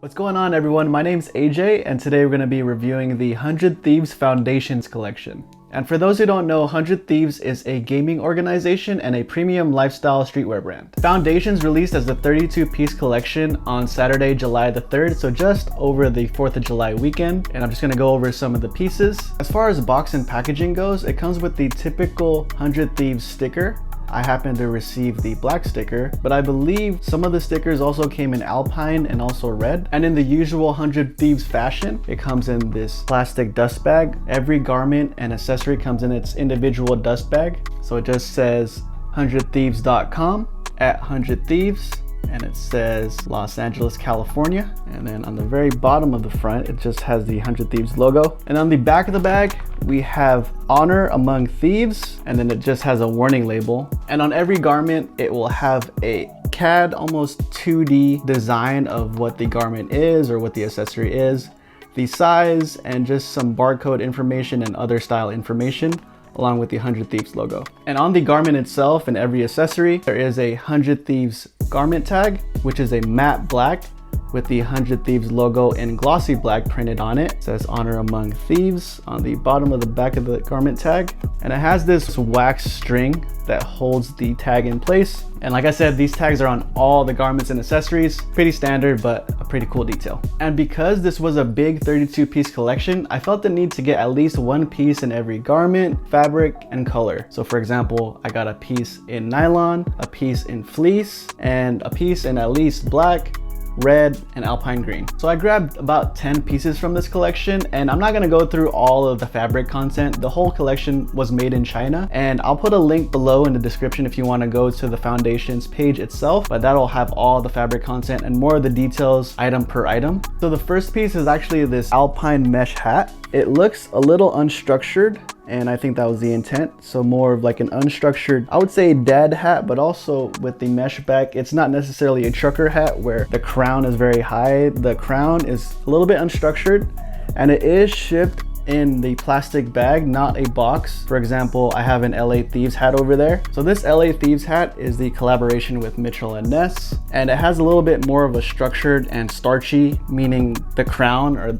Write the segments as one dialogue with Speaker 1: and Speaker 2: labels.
Speaker 1: What's going on, everyone? My name's AJ, and today we're going to be reviewing the 100 Thieves Foundations collection. And for those who don't know, 100 Thieves is a gaming organization and a premium lifestyle streetwear brand. Foundations released as the 32-piece collection on Saturday, July the 3rd, so just over the 4th of July weekend, and I'm just going to go over some of the pieces. As far as box and packaging goes, it comes with the typical 100 Thieves sticker. I happen to receive the black sticker, but I believe some of the stickers also came in Alpine and also red. And in the usual 100 Thieves fashion, it comes in this plastic dust bag. Every garment and accessory comes in its individual dust bag. So it just says 100thieves.com at 100 Thieves. And it says Los Angeles, California. And then on the very bottom of the front, it just has the 100 Thieves logo. And on the back of the bag, we have Honor Among Thieves, and then it just has a warning label. And on every garment, it will have a CAD, almost 2D design of what the garment is or what the accessory is, the size, and just some barcode information and other style information, along with the 100 Thieves logo. And on the garment itself and every accessory, there is a 100 Thieves garment tag, which is a matte black with the 100 Thieves logo in glossy black printed on it. It says Honor Among Thieves on the bottom of the back of the garment tag. And it has this wax string that holds the tag in place. And like I said, these tags are on all the garments and accessories. Pretty standard, but a pretty cool detail. And because this was a big 32-piece collection, I felt the need to get at least one piece in every garment, fabric, and color. So for example, I got a piece in nylon, a piece in fleece, and a piece in at least black, red, and alpine green. So I grabbed about 10 pieces from this collection, and I'm not gonna go through all of the fabric content. The whole collection was made in China, and I'll put a link below in the description if you wanna go to the Foundations page itself, but that'll have all the fabric content and more of the details item per item. So the first piece is actually this alpine mesh hat. It looks a little unstructured, and I think that was the intent. So more of like an unstructured, I would say dad hat, but also with the mesh back. It's not necessarily a trucker hat where the crown is very high. The crown is a little bit unstructured, and it is shipped in the plastic bag, not a box. For example, I have an LA Thieves hat over there. So this LA Thieves hat is the collaboration with Mitchell & Ness, and it has a little bit more of a structured and starchy, meaning the crown or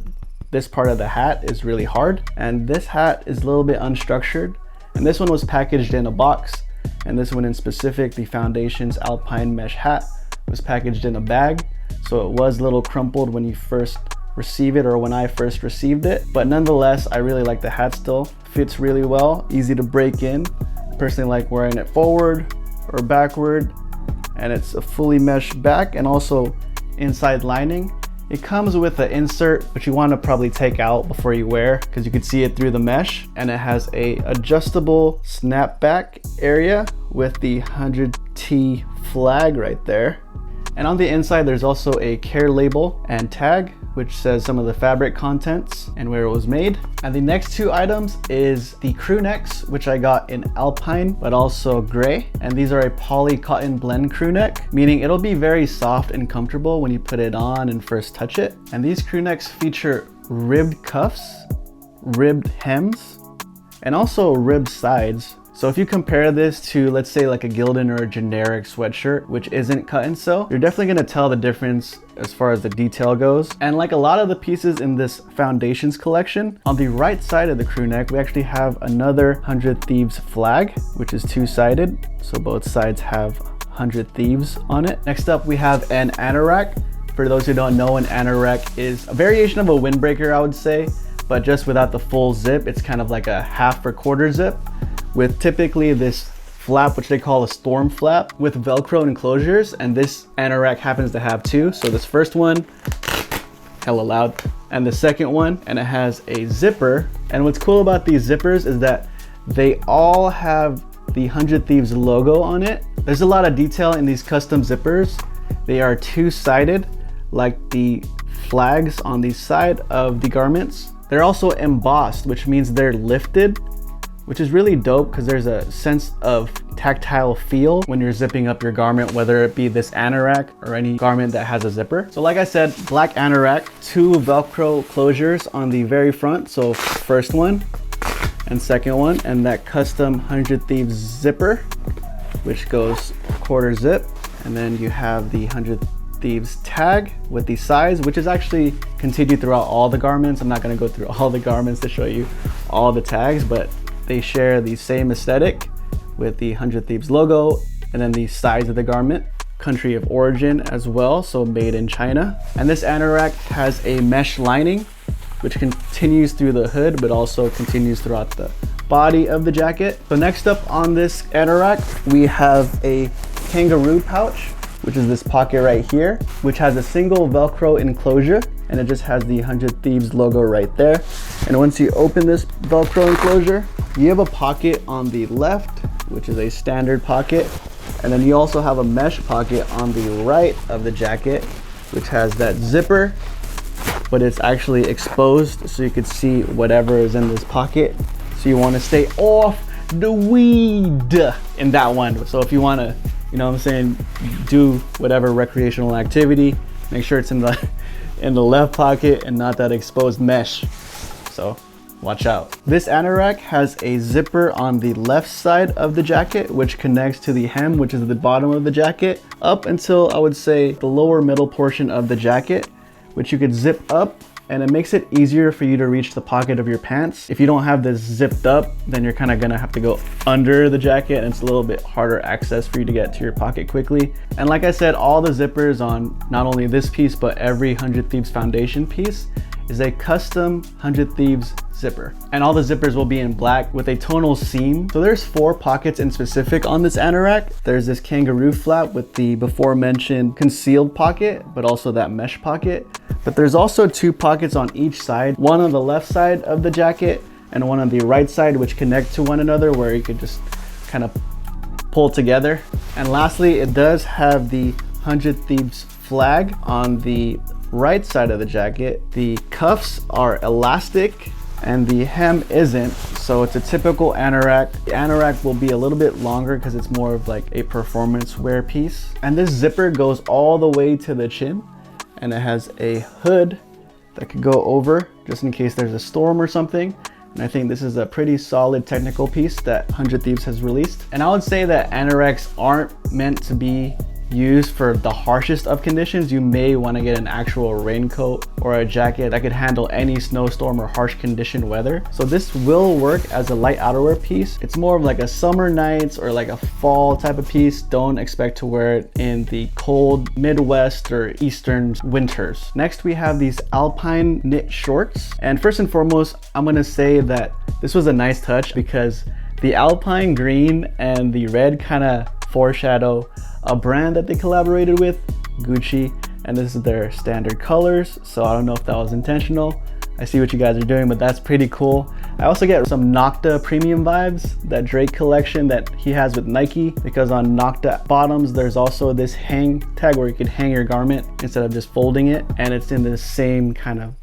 Speaker 1: this part of the hat is really hard, and this hat is a little bit unstructured. And this one was packaged in a box, and this one in specific, the Foundations Alpine Mesh hat, was packaged in a bag. So it was a little crumpled when you first receive it, or when I first received it. But nonetheless, I really like the hat still. Fits really well, easy to break in. I personally like wearing it forward or backward, and it's a fully meshed back and also inside lining. It comes with an insert, which you want to probably take out before you wear because you can see it through the mesh. And it has a adjustable snapback area with the 100T flag right there. And on the inside, there's also a care label and tag, which says some of the fabric contents and where it was made. And the next two items is the Crewnecks, which I got in Alpine, but also gray. And these are a poly cotton blend crewneck, meaning it'll be very soft and comfortable when you put it on and first touch it. And these crewnecks feature ribbed cuffs, ribbed hems, and also ribbed sides. So if you compare this to, let's say, like a Gildan or a generic sweatshirt, which isn't cut and sew, you're definitely gonna tell the difference as far as the detail goes. And like a lot of the pieces in this Foundations collection, on the right side of the crew neck, we actually have another 100 Thieves flag, which is two-sided. So both sides have 100 Thieves on it. Next up, we have an Anorak. For those who don't know, an Anorak is a variation of a windbreaker, I would say, but just without the full zip. It's kind of like a half or quarter zip, with typically this flap, which they call a storm flap, with Velcro enclosures, and this Anorak happens to have two. So this first one, hella loud, and the second one, and it has a zipper. And what's cool about these zippers is that they all have the 100 Thieves logo on it. There's a lot of detail in these custom zippers. They are two-sided, like the flags on the side of the garments. They're also embossed, which means they're lifted, which is really dope because there's a sense of tactile feel when you're zipping up your garment, whether it be this Anorak or any garment that has a zipper. So like I said, black Anorak, two Velcro closures on the very front. So first one and second one, and that custom 100 Thieves zipper, which goes quarter zip. And then you have the 100 Thieves tag with the size, which is actually continued throughout all the garments. I'm not going to go through all the garments to show you all the tags, but they share the same aesthetic with the 100 Thieves logo, and then the size of the garment, country of origin as well, so made in China. And this anorak has a mesh lining which continues through the hood but also continues throughout the body of the jacket. So next up on this anorak, we have a kangaroo pouch, which is this pocket right here, which has a single Velcro enclosure, and it just has the 100 Thieves logo right there. And once you open this Velcro enclosure, you have a pocket on the left, which is a standard pocket. And then you also have a mesh pocket on the right of the jacket, which has that zipper, but it's actually exposed so you could see whatever is in this pocket. So you want to stay off the weed in that one. So if you want to, you know what I'm saying, do whatever recreational activity, make sure it's in the left pocket and not that exposed mesh. So watch out. This anorak has a zipper on the left side of the jacket, which connects to the hem, which is the bottom of the jacket, up until I would say the lower middle portion of the jacket, which you could zip up, and it makes it easier for you to reach the pocket of your pants. If you don't have this zipped up, then you're kind of gonna have to go under the jacket, and it's a little bit harder access for you to get to your pocket quickly. And like I said, all the zippers on not only this piece, but every 100 Thieves Foundation piece is a custom 100 Thieves zipper. And all the zippers will be in black with a tonal seam. So there's 4 pockets in specific on this anorak. There's this kangaroo flap with the before mentioned concealed pocket, but also that mesh pocket. But there's also 2 pockets on each side, one on the left side of the jacket and one on the right side, which connect to one another, where you could just kind of pull together. And lastly, it does have the 100 Thieves flag on the right side of the jacket. The cuffs are elastic and the hem isn't, so it's a typical anorak. The anorak will be a little bit longer because it's more of like a performance wear piece. And this zipper goes all the way to the chin, and it has a hood that could go over just in case there's a storm or something. And I think this is a pretty solid technical piece that 100 Thieves has released. And I would say that anoraks aren't meant to be used for the harshest of conditions. You may want to get an actual raincoat or a jacket that could handle any snowstorm or harsh condition weather. So this will work as a light outerwear piece. It's more of like a summer nights or like a fall type of piece. Don't expect to wear it in the cold Midwest or Eastern winters. Next, we have these alpine knit shorts. And first and foremost, I'm going to say that this was a nice touch because the alpine green and the red kind of foreshadow a brand that they collaborated with, Gucci, and this is their standard colors. So I don't know if that was intentional. I see what you guys are doing, but that's pretty cool. I also get some Nocta premium vibes, that Drake collection that he has with Nike, because on Nocta bottoms, there's also this hang tag where you could hang your garment instead of just folding it. And it's in the same kind of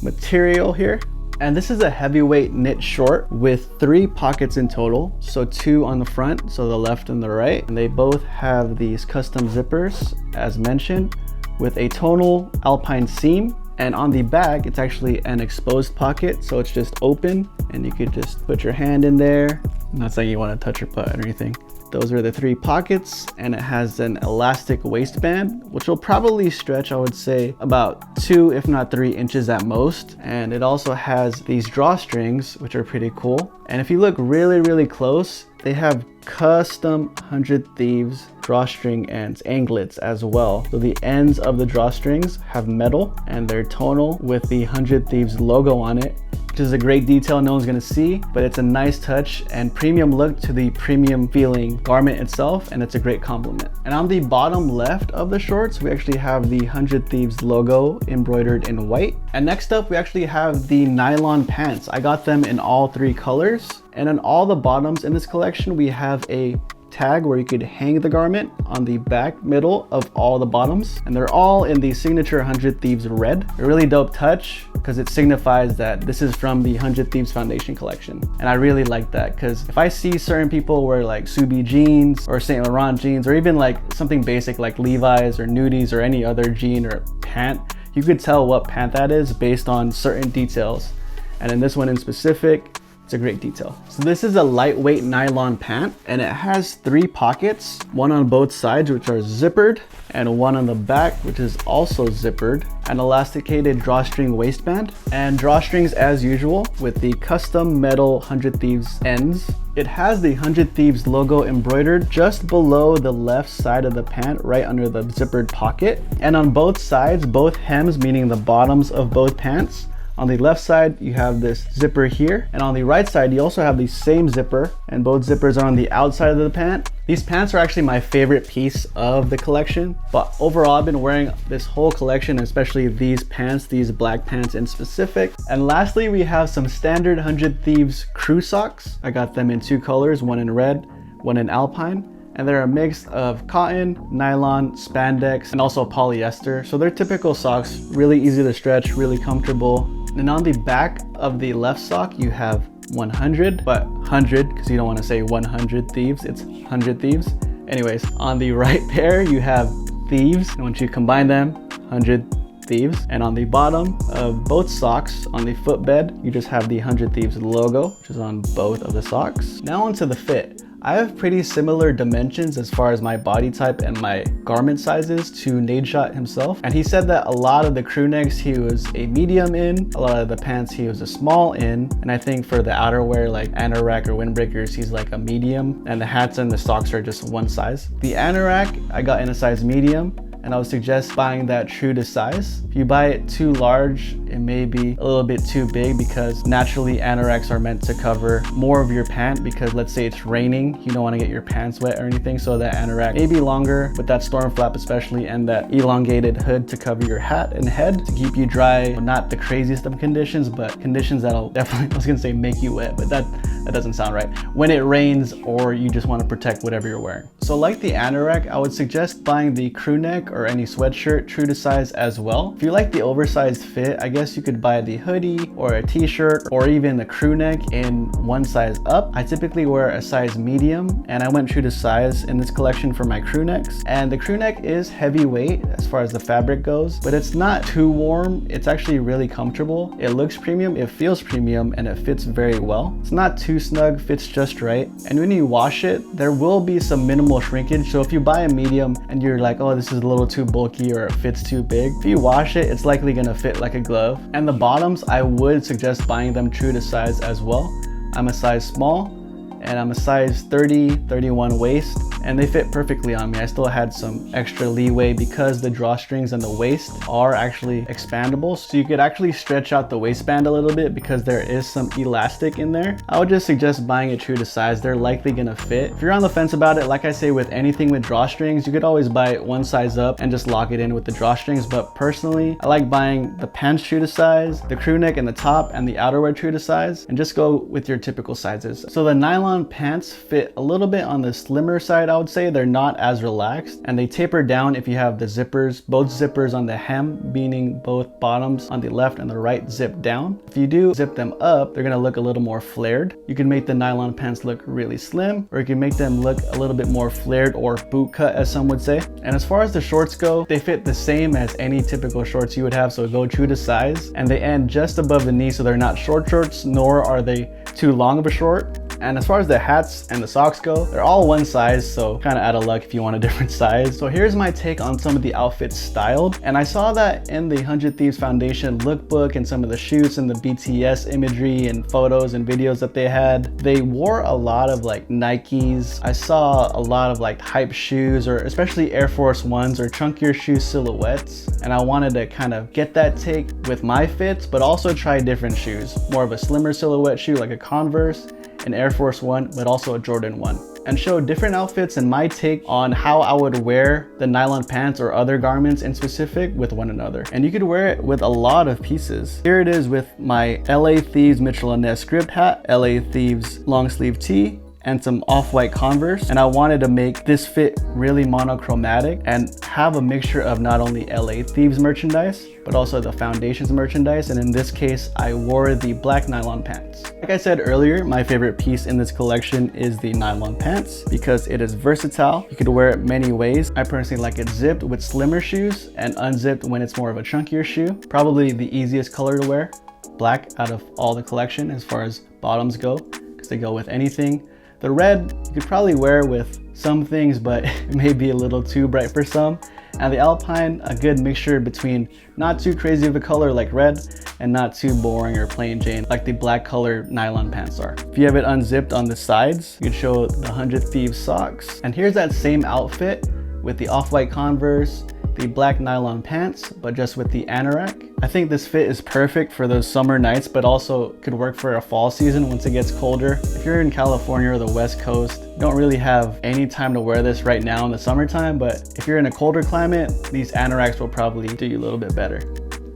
Speaker 1: material here. And this is a heavyweight knit short with 3 pockets in total. So 2 on the front, so the left and the right. And they both have these custom zippers, as mentioned, with a tonal alpine seam. And on the back, it's actually an exposed pocket. So it's just open and you could just put your hand in there. I'm not saying you want to touch your butt or anything. Those are the 3 pockets, and it has an elastic waistband, which will probably stretch, I would say, about 2, if not 3 inches at most. And it also has these drawstrings, which are pretty cool. And if you look really, really close, they have custom 100 Thieves drawstring ends, anglets as well. So the ends of the drawstrings have metal and they're tonal with the 100 Thieves logo on it, which is a great detail no one's gonna see, but it's a nice touch and premium look to the premium feeling garment itself, and it's a great compliment. And on the bottom left of the shorts, we actually have the 100 Thieves logo embroidered in white. And next up, we actually have the nylon pants. I got them in all 3 colors. And on all the bottoms in this collection, we have a tag where you could hang the garment on the back middle of all the bottoms, and they're all in the signature 100 Thieves red. A really dope touch because it signifies that this is from the 100 Thieves Foundation collection, and I really like that because if I see certain people wear like Subi jeans or Saint Laurent jeans, or even like something basic like Levi's or Nudies or any other jean or pant, you could tell what pant that is based on certain details. And in this one in specific, It's a great detail. So this is a lightweight nylon pant, and it has 3 pockets, one on both sides, which are zippered, and one on the back, which is also zippered, an elasticated drawstring waistband, and drawstrings as usual with the custom metal 100 Thieves ends. It has the 100 Thieves logo embroidered just below the left side of the pant, right under the zippered pocket. And on both sides, both hems, meaning the bottoms of both pants, on the left side, you have this zipper here, and on the right side, you also have the same zipper, and both zippers are on the outside of the pant. These pants are actually my favorite piece of the collection, but overall, I've been wearing this whole collection, especially these pants, these black pants in specific. And lastly, we have some standard 100 Thieves crew socks. I got them in 2 colors, one in red, one in alpine. And they're a mix of cotton, nylon, spandex, and also polyester. So they're typical socks, really easy to stretch, really comfortable. And on the back of the left sock, you have 100, but 100, because you don't want to say 100 Thieves, it's 100 Thieves. Anyways, on the right pair, you have Thieves, and once you combine them, 100 Thieves. And on the bottom of both socks, on the footbed, you just have the 100 Thieves logo, which is on both of the socks. Now onto the fit. I have pretty similar dimensions as far as my body type and my garment sizes to Nadeshot himself. And he said that a lot of the crew necks he was a medium in, a lot of the pants he was a small in, and I think for the outerwear like Anorak or windbreakers, he's like a medium, and the hats and the socks are just one size. The Anorak I got in a size medium, and I would suggest buying that true to size. If you buy it too large, it may be a little bit too big, because naturally anoraks are meant to cover more of your pant, because let's say it's raining, you don't want to get your pants wet or anything, so that anorak may be longer with that storm flap especially, and that elongated hood to cover your hat and head to keep you dry. Not the craziest of conditions, but conditions that'll definitely, I was gonna say make you wet, but that doesn't sound right. When it rains or you just want to protect whatever you're wearing. So like the anorak, I would suggest buying the crew neck or any sweatshirt true to size as well. If you like the oversized fit, I guess you could buy the hoodie or a t-shirt or even the crew neck in one size up. I typically wear a size medium, and I went true to size in this collection for my crew necks. And the crew neck is heavyweight as far as the fabric goes, but it's not too warm. It's actually really comfortable. It looks premium, it feels premium, and it fits very well. It's not too snug, fits just right. And when you wash it, there will be some minimal shrinkage. So if you buy a medium and you're like, oh, this is a little too bulky or it fits too big, if you wash it, it's likely gonna fit like a glove. And the bottoms, I would suggest buying them true to size as well. I'm a size small, and I'm a size 30, 31 waist, and they fit perfectly on me. I still had some extra leeway because the drawstrings and the waist are actually expandable, so you could actually stretch out the waistband a little bit because there is some elastic in there. I would just suggest buying it true to size. They're likely gonna fit. If you're on the fence about it, like I say with anything with drawstrings, you could always buy it one size up and just lock it in with the drawstrings, but personally, I like buying the pants true to size, the crew neck and the top, and the outerwear true to size, and just go with your typical sizes. So the nylon pants fit a little bit on the slimmer side, I would say. They're not as relaxed, and they taper down if you have the zippers, both zippers on the hem, meaning both bottoms on the left and the right zip down. If you do zip them up, they're gonna look a little more flared. You can make the nylon pants look really slim, or you can make them look a little bit more flared or boot cut, as some would say. And as far as the shorts go, they fit the same as any typical shorts you would have, so go true to size, and they end just above the knee, so they're not short shorts, nor are they too long of a short. And as far as the hats and the socks go, they're all one size, so kind of out of luck if you want a different size. So here's my take on some of the outfits styled. And I saw that in the 100 Thieves Foundation lookbook and some of the shoots and the BTS imagery and photos and videos that they had. They wore a lot of like Nikes. I saw a lot of like hype shoes, or especially Air Force Ones or chunkier shoe silhouettes. And I wanted to kind of get that take with my fits, but also try different shoes. More of a slimmer silhouette shoe like a Converse, an Air Force One, but also a Jordan 1. And show different outfits and my take on how I would wear the nylon pants or other garments in specific with one another. And you could wear it with a lot of pieces. Here it is with my LA Thieves Mitchell & Ness script hat, LA Thieves long sleeve tee, and some off-white Converse. And I wanted to make this fit really monochromatic and have a mixture of not only LA Thieves merchandise, but also the Foundations merchandise. And in this case, I wore the black nylon pants. Like I said earlier, my favorite piece in this collection is the nylon pants because it is versatile. You could wear it many ways. I personally like it zipped with slimmer shoes and unzipped when it's more of a chunkier shoe. Probably the easiest color to wear, black, out of all the collection as far as bottoms go, because they go with anything. The red, you could probably wear with some things, but it may be a little too bright for some. And the alpine, a good mixture between not too crazy of a color like red and not too boring or plain Jane like the black color nylon pants are. If you have it unzipped on the sides, you can show the 100 Thieves socks. And here's that same outfit with the off-white Converse, the black nylon pants, but just with the anorak. I think this fit is perfect for those summer nights, but also could work for a fall season once it gets colder. If you're in California or the West Coast, you don't really have any time to wear this right now in the summertime, but if you're in a colder climate, these anoraks will probably do you a little bit better.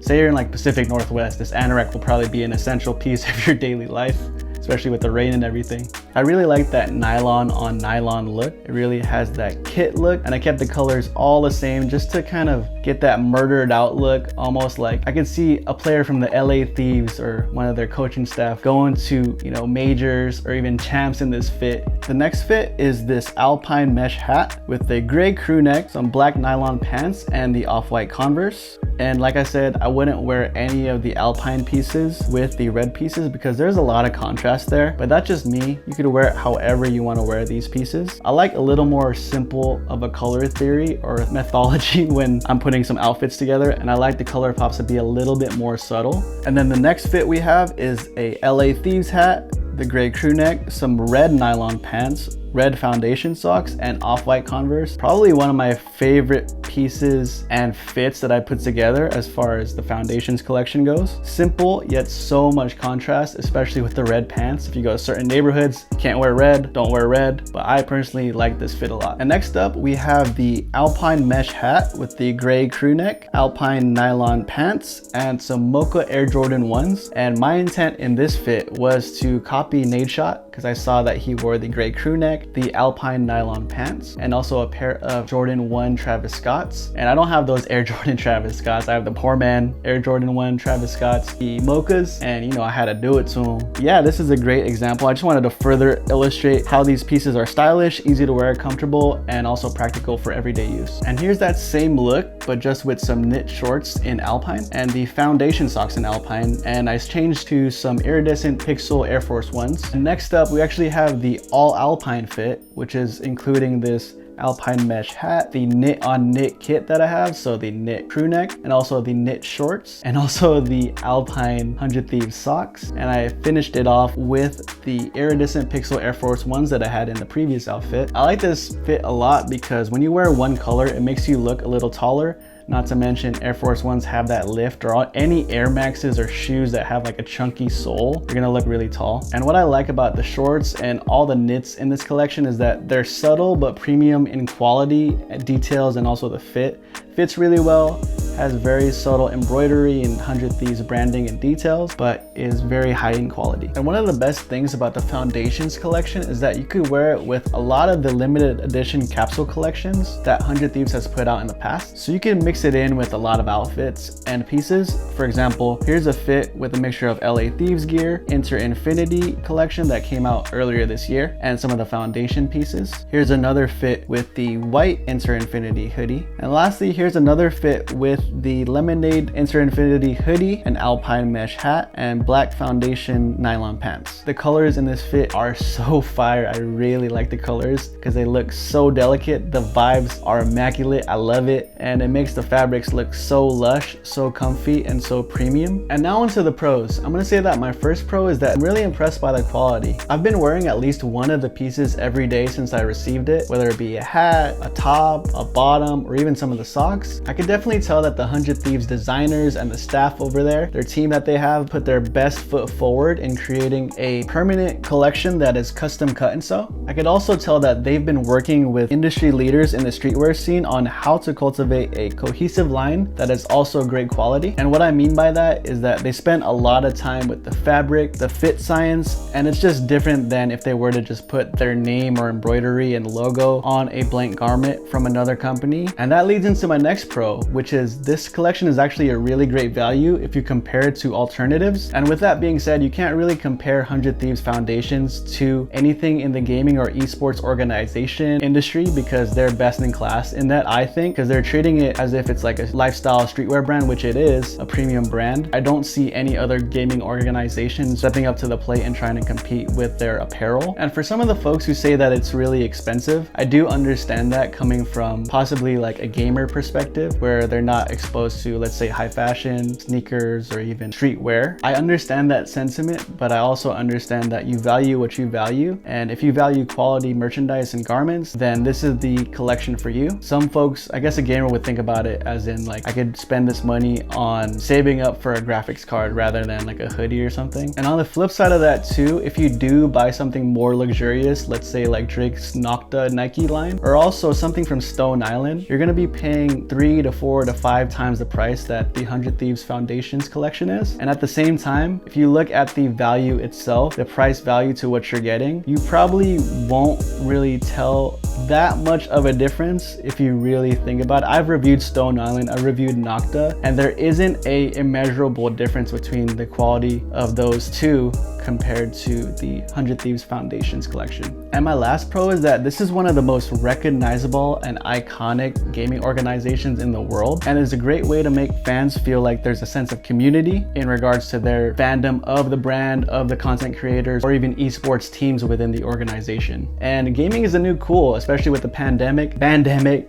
Speaker 1: Say you're in like Pacific Northwest, this anorak will probably be an essential piece of your daily life, especially with the rain and everything. I really like that nylon on nylon look. It really has that kit look, and I kept the colors all the same just to kind of get that murdered out look, almost like I could see a player from the LA Thieves or one of their coaching staff going to, you know, majors or even champs in this fit. The next fit is this alpine mesh hat with a gray crew neck, some black nylon pants, and the off-white Converse. And like I said, I wouldn't wear any of the alpine pieces with the red pieces because there's a lot of contrast there, but that's just me. You could wear it however you want to wear these pieces. I like a little more simple of a color theory or methodology when I'm putting some outfits together, and I like the color pops to be a little bit more subtle. And then the next fit we have is a LA Thieves hat, the gray crew neck, some red nylon pants, red foundation socks, and off-white Converse. Probably one of my favorite pieces and fits that I put together as far as the foundations collection goes. Simple, yet so much contrast, especially with the red pants. If you go to certain neighborhoods, you can't wear red, don't wear red, but I personally like this fit a lot. And next up, we have the alpine mesh hat with the gray crew neck, alpine nylon pants, and some Mocha Air Jordan 1s. And my intent in this fit was to copy Nadeshot, because I saw that he wore the gray crew neck, the alpine nylon pants, and also a pair of Jordan 1 Travis Scotts. And I don't have those Air Jordan Travis Scotts. I have the poor man Air Jordan 1 Travis Scotts, the mochas, and you know, I had to do it to them. Yeah, this is a great example. I just wanted to further illustrate how these pieces are stylish, easy to wear, comfortable, and also practical for everyday use. And here's that same look, but just with some knit shorts in alpine and the foundation socks in alpine, and I changed to some iridescent pixel Air Force 1s. And next up, we actually have the all alpine fit, which is including this alpine mesh hat, the knit on knit kit that I have, so the knit crew neck, and also the knit shorts, and also the alpine 100 Thieves socks. And I finished it off with the iridescent pixel Air Force 1s that I had in the previous outfit. I like this fit a lot because when you wear one color, it makes you look a little taller. Not to mention Air Force 1s have that lift, or any Air Maxes or shoes that have like a chunky sole, you're gonna look really tall. And what I like about the shorts and all the knits in this collection is that they're subtle but premium in quality, details, and also the fit. Fits really well, has very subtle embroidery and 100 Thieves branding and details, but is very high in quality. And one of the best things about the Foundations collection is that you could wear it with a lot of the limited edition capsule collections that 100 Thieves has put out in the past. So you can mix it in with a lot of outfits and pieces. For example, here's a fit with a mixture of LA Thieves gear, Inter Infinity collection that came out earlier this year, and some of the foundation pieces. Here's another fit with the white Inter Infinity hoodie. And lastly, here's another fit with the Lemonade Inter Infinity hoodie, an alpine mesh hat, and black foundation nylon pants. The colors in this fit are so fire. I really like the colors because they look so delicate. The vibes are immaculate. I love it, and it makes the fabrics look so lush, so comfy, and so premium. And now onto the pros. I'm gonna say that my first pro is that I'm really impressed by the quality. I've been wearing at least one of the pieces every day since I received it, whether it be a hat, a top, a bottom, or even some of the socks. I could definitely tell that the 100 Thieves designers and the staff over there, their team that they have, put their best foot forward in creating a permanent collection that is custom cut and sew. I could also tell that they've been working with industry leaders in the streetwear scene on how to cultivate a cohesive line that is also great quality. And what I mean by that is that they spent a lot of time with the fabric, the fit science, and it's just different than if they were to just put their name or embroidery and logo on a blank garment from another company. And that leads into my next pro, which is this collection is actually a really great value if you compare it to alternatives. And with that being said, you can't really compare 100 Thieves Foundations to anything in the gaming or esports organization industry because they're best in class in that, I think, because they're treating it as if it's like a lifestyle streetwear brand, which it is, a premium brand. I don't see any other gaming organization stepping up to the plate and trying to compete with their apparel. And for some of the folks who say that it's really expensive, I do understand that coming from possibly like a gamer perspective where they're not exposed to, let's say, high fashion, sneakers, or even streetwear. I understand that sentiment, but I also understand that you value what you value. And if you value quality merchandise and garments, then this is the collection for you. Some folks, I guess a gamer would think about it as in like, I could spend this money on saving up for a graphics card rather than like a hoodie or something. And on the flip side of that too, if you do buy something more luxurious, let's say like Drake's Nocta Nike line, or also something from Stone Island, you're gonna be paying 3 to 4 to 5 times the price that the 100 Thieves Foundations collection is. And at the same time, if you look at the value itself, the price value to what you're getting, you probably won't really tell that much of a difference if you really think about it. I've reviewed Stone Island, I've reviewed Nocta, and there isn't a immeasurable difference between the quality of those two compared to the 100 Thieves Foundations collection. And my last pro is that this is one of the most recognizable and iconic gaming organizations in the world, and is a great way to make fans feel like there's a sense of community in regards to their fandom of the brand, of the content creators, or even esports teams within the organization. And gaming is a new cool, especially with the pandemic.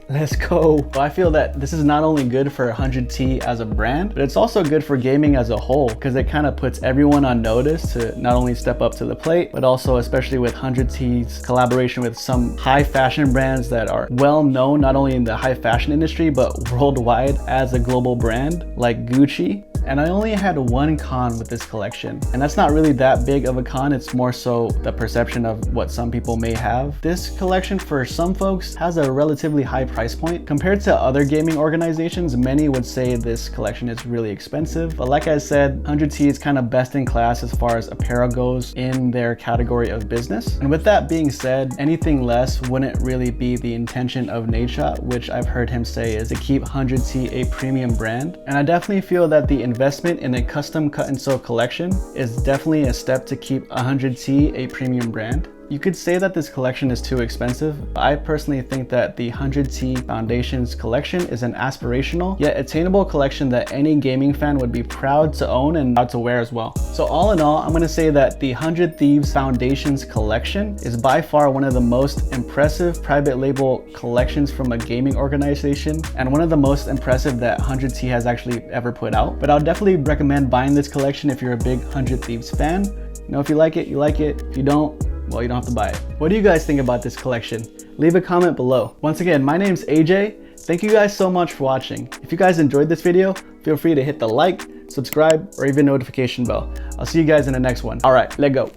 Speaker 1: Let's go. So I feel that this is not only good for 100T as a brand, but it's also good for gaming as a whole, because it kind of puts everyone on notice to not only step up to the plate, but also especially with 100T's collaboration with some high fashion brands that are well known not only in the high fashion industry, but worldwide as a global brand like Gucci. And I only had one con with this collection, and that's not really that big of a con, it's more so the perception of what some people may have. This collection for some folks has a relatively high price point. Compared to other gaming organizations, many would say this collection is really expensive, but like I said, 100T is kind of best in class as far as apparel goes in their category of business. And with that being said, anything less wouldn't really be the intention of Nadeshot, which I've heard him say is to keep 100T a premium brand. And I definitely feel that the investment in a custom cut and sew collection is definitely a step to keep 100T a premium brand. You could say that this collection is too expensive. I personally think that the 100T Foundations collection is an aspirational yet attainable collection that any gaming fan would be proud to own and proud to wear as well. So all in all, I'm going to say that the 100 Thieves Foundations collection is by far one of the most impressive private label collections from a gaming organization, and one of the most impressive that 100T has actually ever put out. But I'll definitely recommend buying this collection if you're a big 100 Thieves fan. You know, if you like it, you like it. If you don't, well, you don't have to buy it. What do you guys think about this collection? Leave a comment below. Once again, my name's AJ. Thank you guys so much for watching. If you guys enjoyed this video, feel free to hit the like, subscribe, or even notification bell. I'll see you guys in the next one. All right, let go.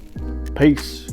Speaker 1: Peace.